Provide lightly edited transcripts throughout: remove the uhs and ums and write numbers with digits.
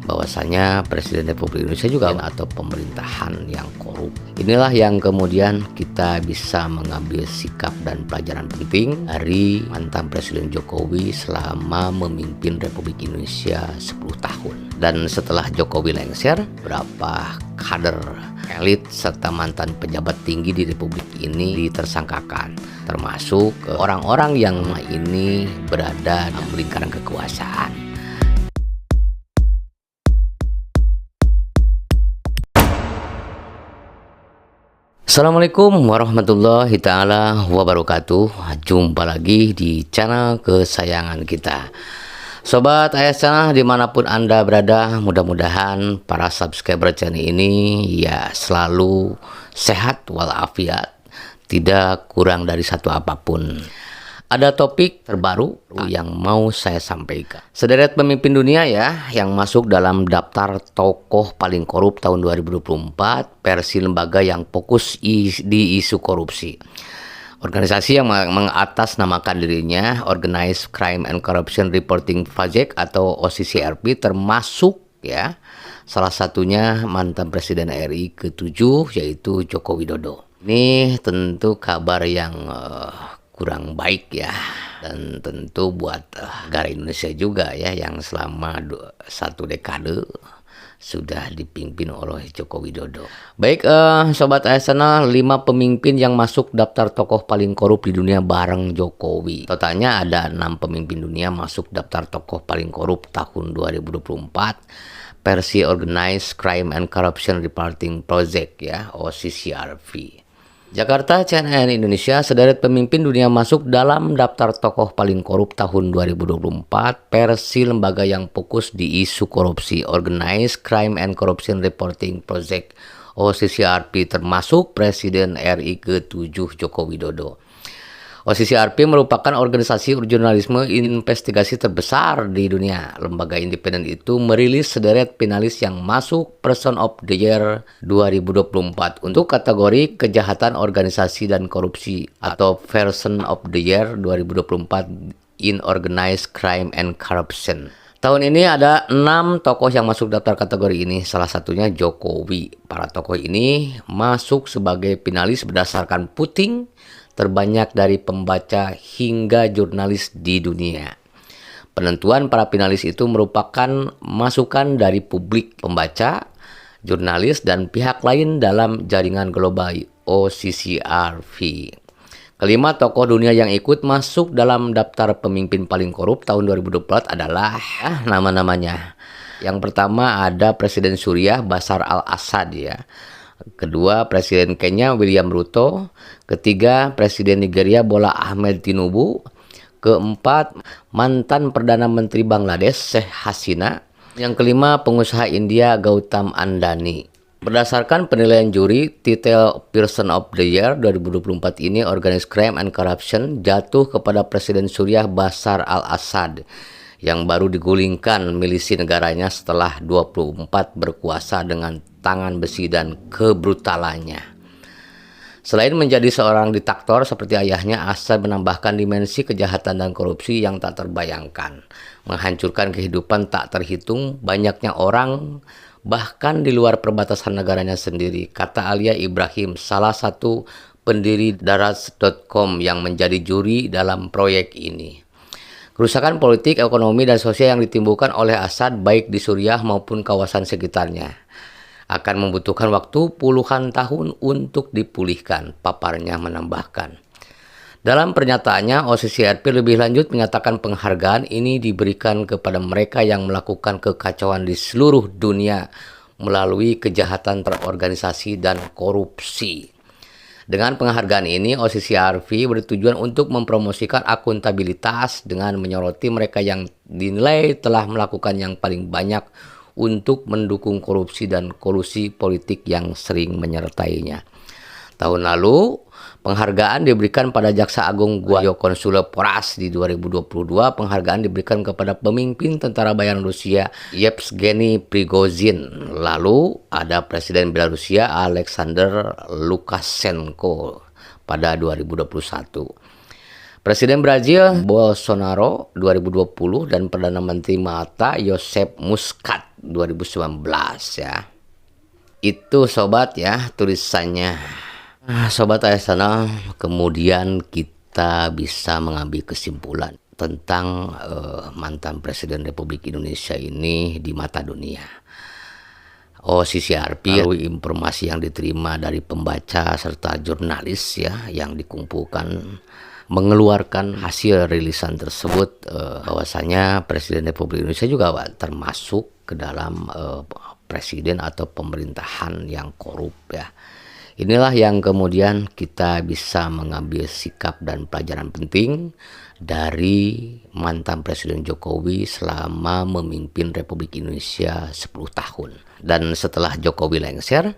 bahwasanya Presiden Republik Indonesia juga atau pemerintahan yang korup. Inilah yang kemudian kita bisa mengambil sikap dan pelajaran penting dari mantan Presiden Jokowi selama memimpin Republik Indonesia 10 tahun. Dan setelah Jokowi lengser, berapa kader elit serta mantan pejabat tinggi di Republik ini ditersangkakan, termasuk orang-orang yang ini berada dalam lingkaran kekuasaan. Assalamualaikum warahmatullahi ta'ala wabarakatuh. Jumpa lagi di channel kesayangan kita, Sobat Ayah Channel dimanapun Anda berada. Mudah-mudahan para subscriber channel ini ya selalu sehat walafiat, tidak kurang dari satu apapun. Ada topik terbaru yang mau saya sampaikan. Sederet pemimpin dunia ya yang masuk dalam daftar tokoh paling korup tahun 2024 versi lembaga yang fokus di isu korupsi. Organisasi yang mengatasnamakan dirinya Organized Crime and Corruption Reporting Project atau OCCRP, termasuk ya salah satunya mantan Presiden RI ke-7 yaitu Joko Widodo. Ini tentu kabar yang kurang baik ya, dan tentu buat negara Indonesia juga ya yang selama satu dekade sudah dipimpin oleh Joko Widodo. Baik Sobat ASN, 5 pemimpin yang masuk daftar tokoh paling korup di dunia bareng Jokowi. Totalnya ada 6 pemimpin dunia masuk daftar tokoh paling korup tahun 2024 versi Organized Crime and Corruption Reporting Project ya, OCCRP. Jakarta, CNN Indonesia, sederet pemimpin dunia masuk dalam daftar tokoh paling korup tahun 2024 versi lembaga yang fokus di isu korupsi Organized Crime and Corruption Reporting Project OCCRP, termasuk Presiden RI ke-7 Joko Widodo. OCCRP merupakan organisasi jurnalisme investigasi terbesar di dunia. Lembaga independen itu merilis sederet finalis yang masuk Person of the Year 2024 untuk kategori kejahatan organisasi dan korupsi atau Person of the Year 2024 in Organized Crime and Corruption. Tahun ini ada 6 tokoh yang masuk daftar kategori ini, salah satunya Jokowi. Para tokoh ini masuk sebagai finalis berdasarkan voting terbanyak dari pembaca hingga jurnalis di dunia. Penentuan para finalis itu merupakan masukan dari publik, pembaca, jurnalis, dan pihak lain dalam jaringan global OCCRP. Kelima tokoh dunia yang ikut masuk dalam daftar pemimpin paling korup tahun 2024 adalah nama-namanya. Yang pertama ada Presiden Suriah Bashar al-Assad ya. Kedua, Presiden Kenya William Ruto. Ketiga, Presiden Nigeria Bola Ahmed Tinubu. Keempat, mantan Perdana Menteri Bangladesh Sheikh Hasina. Yang kelima, pengusaha India Gautam Adani. Berdasarkan penilaian juri, titel Person of the Year 2024 ini Organized Crime and Corruption jatuh kepada Presiden Suriah Bashar al-Assad yang baru digulingkan milisi negaranya setelah 24 berkuasa dengan tangan besi dan kebrutalannya. Selain menjadi seorang diktator seperti ayahnya, Assad menambahkan dimensi kejahatan dan korupsi yang tak terbayangkan, menghancurkan kehidupan tak terhitung banyaknya orang, bahkan di luar perbatasan negaranya sendiri, kata Alia Ibrahim, salah satu pendiri Daraz.com yang menjadi juri dalam proyek ini. Kerusakan politik, ekonomi, dan sosial yang ditimbulkan oleh Assad baik di Suriah maupun kawasan sekitarnya akan membutuhkan waktu puluhan tahun untuk dipulihkan, paparnya menambahkan. Dalam pernyataannya, OCCRP lebih lanjut menyatakan penghargaan ini diberikan kepada mereka yang melakukan kekacauan di seluruh dunia melalui kejahatan terorganisasi dan korupsi. Dengan penghargaan ini, OCCRP bertujuan untuk mempromosikan akuntabilitas dengan menyoroti mereka yang dinilai telah melakukan yang paling banyak untuk mendukung korupsi dan kolusi politik yang sering menyertainya. Tahun lalu, penghargaan diberikan pada Jaksa Agung Guayo Konsul Poras. Di 2022, penghargaan diberikan kepada pemimpin tentara bayaran Rusia Yevgeny Prigozhin. Lalu ada Presiden Belarusia Alexander Lukashenko pada 2021. Presiden Brazil Bolsonaro 2020 dan Perdana Menteri Malta Joseph Muscat 2019 ya. Itu sobat ya tulisannya. Sobat Ayasana, kemudian kita bisa mengambil kesimpulan tentang mantan Presiden Republik Indonesia ini di mata dunia. CCRP melalui informasi yang diterima dari pembaca serta jurnalis ya yang dikumpulkan mengeluarkan hasil rilisan tersebut bahwasanya Presiden Republik Indonesia juga termasuk ke dalam presiden atau pemerintahan yang korup ya. Inilah yang kemudian kita bisa mengambil sikap dan pelajaran penting dari mantan Presiden Jokowi selama memimpin Republik Indonesia 10 tahun. Dan setelah Jokowi lengser,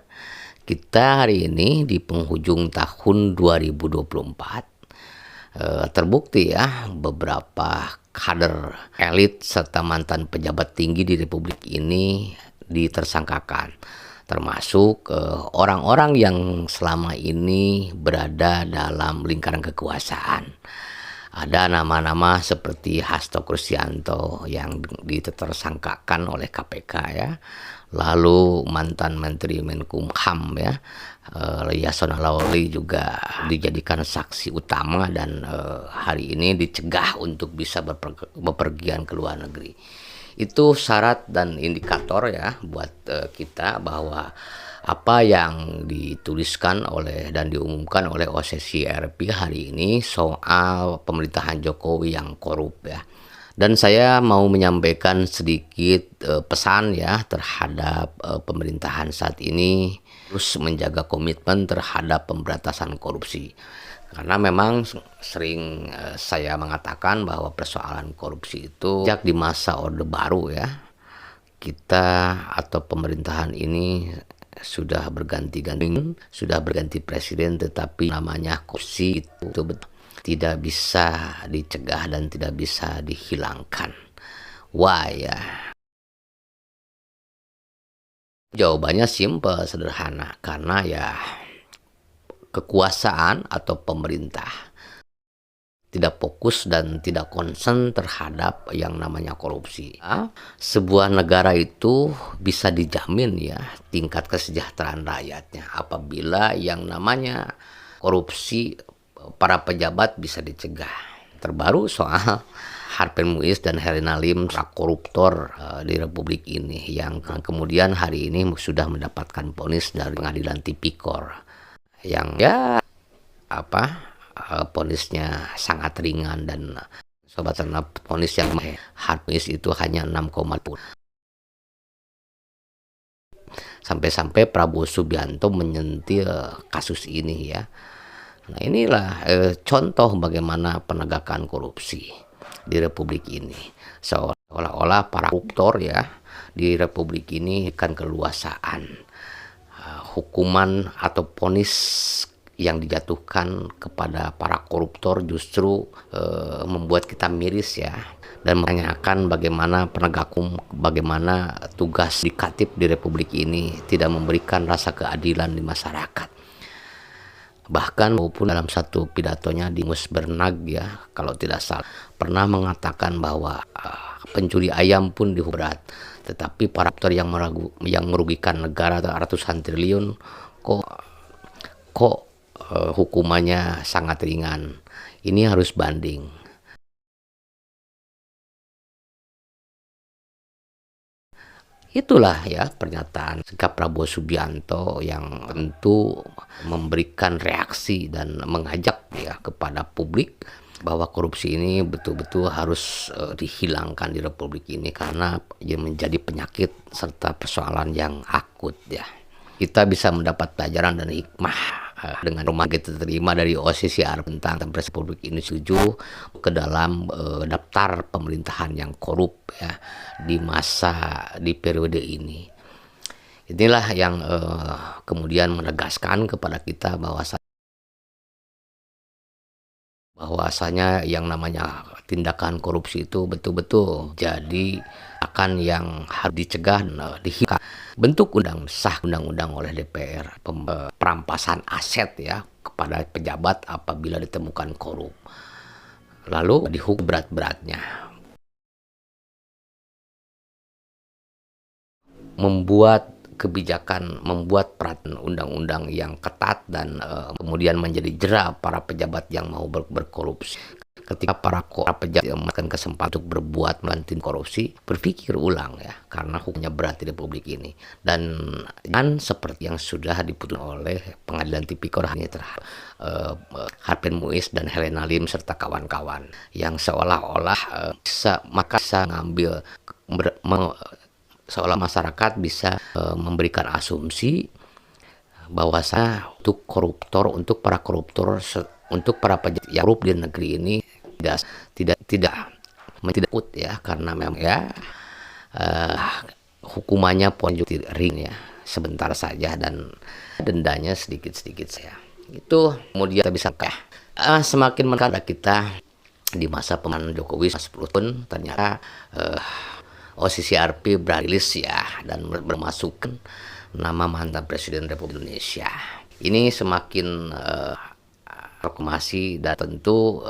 kita hari ini di penghujung tahun 2024 terbukti ya beberapa kader elit serta mantan pejabat tinggi di Republik ini ditersangkakan, termasuk orang-orang yang selama ini berada dalam lingkaran kekuasaan. Ada nama-nama seperti Hasto Kristianto yang ditersangkakan oleh KPK ya, lalu mantan Menteri Menkumham ya, Yasona Lawli juga dijadikan saksi utama dan hari ini dicegah untuk bisa bepergian ke luar negeri. Itu syarat dan indikator ya buat kita bahwa apa yang dituliskan oleh dan diumumkan oleh OCCRP hari ini soal pemerintahan Jokowi yang korup ya. Dan saya mau menyampaikan sedikit pesan ya terhadap pemerintahan saat ini terus menjaga komitmen terhadap pemberantasan korupsi. Karena memang sering saya mengatakan bahwa persoalan korupsi itu sejak di masa Orde Baru ya, kita atau pemerintahan ini sudah berganti-ganti, sudah berganti presiden, tetapi namanya korupsi itu tidak bisa dicegah dan tidak bisa dihilangkan. Why ya? Jawabannya simpel, sederhana, karena ya kekuasaan atau pemerintah tidak fokus dan tidak konsen terhadap yang namanya korupsi. Sebuah negara itu bisa dijamin ya tingkat kesejahteraan rakyatnya apabila yang namanya korupsi para pejabat bisa dicegah. Terbaru soal Harvey Muiz dan Herina Lim, koruptor di Republik ini yang kemudian hari ini sudah mendapatkan vonis dari Pengadilan Tipikor yang ya vonisnya sangat ringan dan sobat ternak vonis yang Harvey itu hanya 6,2. Sampai-sampai Prabowo Subianto menyentil kasus ini ya. Nah inilah contoh bagaimana penegakan korupsi di Republik ini. Seolah-olah para koruptor ya di Republik ini kan keluasaan hukuman atau vonis yang dijatuhkan kepada para koruptor justru membuat kita miris ya dan menanyakan bagaimana penegak hukum, bagaimana tugas dikatip di Republik ini tidak memberikan rasa keadilan di masyarakat. Bahkan maupun dalam satu pidatonya di Musbernag ya kalau tidak salah pernah mengatakan bahwa pencuri ayam pun dihukum berat, tetapi para koruptor yang merugikan negara ratusan triliun kok hukumannya sangat ringan. Ini harus banding. Itulah ya pernyataan sikap Prabowo Subianto yang tentu memberikan reaksi dan mengajak ya kepada publik bahwa korupsi ini betul-betul harus dihilangkan di Republik ini karena menjadi penyakit serta persoalan yang akut ya. Kita bisa mendapat pelajaran dan hikmah dengan rumah kita terima dari OCCR tentang Presiden Republik ini setuju ke dalam daftar pemerintahan yang korup ya di periode ini. Inilah yang kemudian menegaskan kepada kita bahwasanya yang namanya tindakan korupsi itu betul-betul jadi akan yang harus dicegah dihilangkan. Bentuk undang-undang oleh DPR perampasan aset ya kepada pejabat apabila ditemukan korup. lalu dihukum berat-beratnya. Membuat kebijakan, membuat peraturan undang-undang yang ketat dan kemudian menjadi jera para pejabat yang mau berkorupsi. Ketika para pejabat yang mendapatkan kesempatan untuk berbuat melantin korupsi, berpikir ulang ya, karena hukumnya berat di Republik ini. Dan jangan seperti yang sudah diputuskan oleh Pengadilan Tipikor ini terhadap Harvey Muiz dan Helena Lim serta kawan-kawan, yang seolah-olah bisa ngambil seolah masyarakat bisa memberikan asumsi bahwasanya untuk koruptor, untuk para koruptor, untuk para pejabat yang korup di negeri ini tidak put ya, karena memang ya hukumannya pun juga ring ya, sebentar saja dan dendanya sedikit-sedikit saya. Itu kemudian kita bisa semakin menkada kita di masa pemerintahan Jokowi 10 tahun ternyata OCCRP berilis ya dan bermasukkan nama mantan Presiden Republik Indonesia. Ini semakin proklamasi dan tentu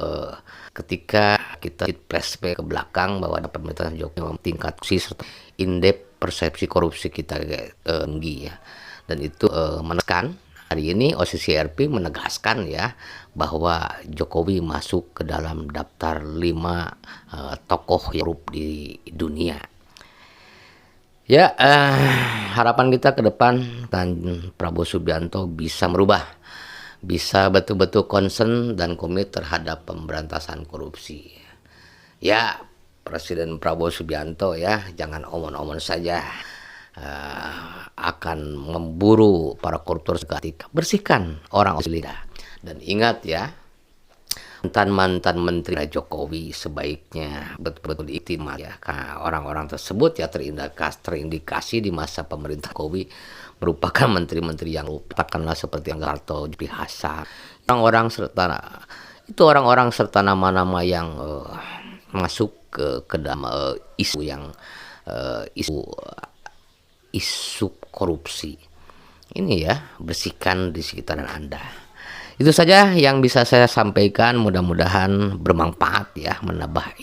ketika kita flashback ke belakang bahwa pemerintahan Jokowi tingkat serta indeks persepsi korupsi kita tinggi ya, dan itu menekan. Hari ini OCCRP menegaskan ya bahwa Jokowi masuk ke dalam daftar 5 tokoh yang korup di dunia. Ya, harapan kita ke depan kan Prabowo Subianto bisa merubah, bisa betul-betul concern dan komit terhadap pemberantasan korupsi. Ya, Presiden Prabowo Subianto ya, jangan omon-omon saja akan memburu para koruptor ketika bersihkan orang lidah. Dan ingat ya, mantan Menteri Jokowi sebaiknya betul-betul diiktimat ya, karena orang-orang tersebut ya terindikasi di masa pemerintah Jokowi merupakan menteri-menteri yang katakanlah seperti Anggarto, Jupri Hasan, orang-orang serta nama-nama yang masuk ke dalam isu korupsi ini ya, bersihkan di sekitaran Anda. Itu saja yang bisa saya sampaikan, mudah-mudahan bermanfaat ya, menambah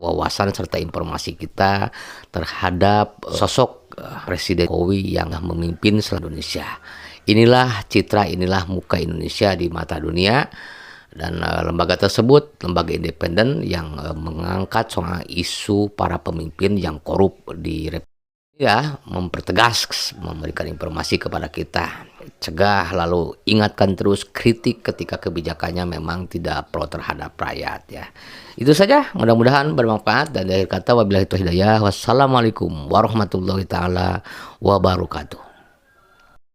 wawasan serta informasi kita terhadap sosok Presiden Jokowi yang memimpin seluruh Indonesia. Inilah citra, inilah muka Indonesia di mata dunia. Dan lembaga tersebut, lembaga independen yang mengangkat soal isu para pemimpin yang korup di Republik ya, mempertegas, memberikan informasi kepada kita, cegah, lalu ingatkan terus, kritik ketika kebijakannya memang tidak pro terhadap rakyat ya. Itu saja, mudah-mudahan bermanfaat, dan dari kata wabillahi taufiq hidayah, wassalamualaikum warahmatullahi taala wabarakatuh.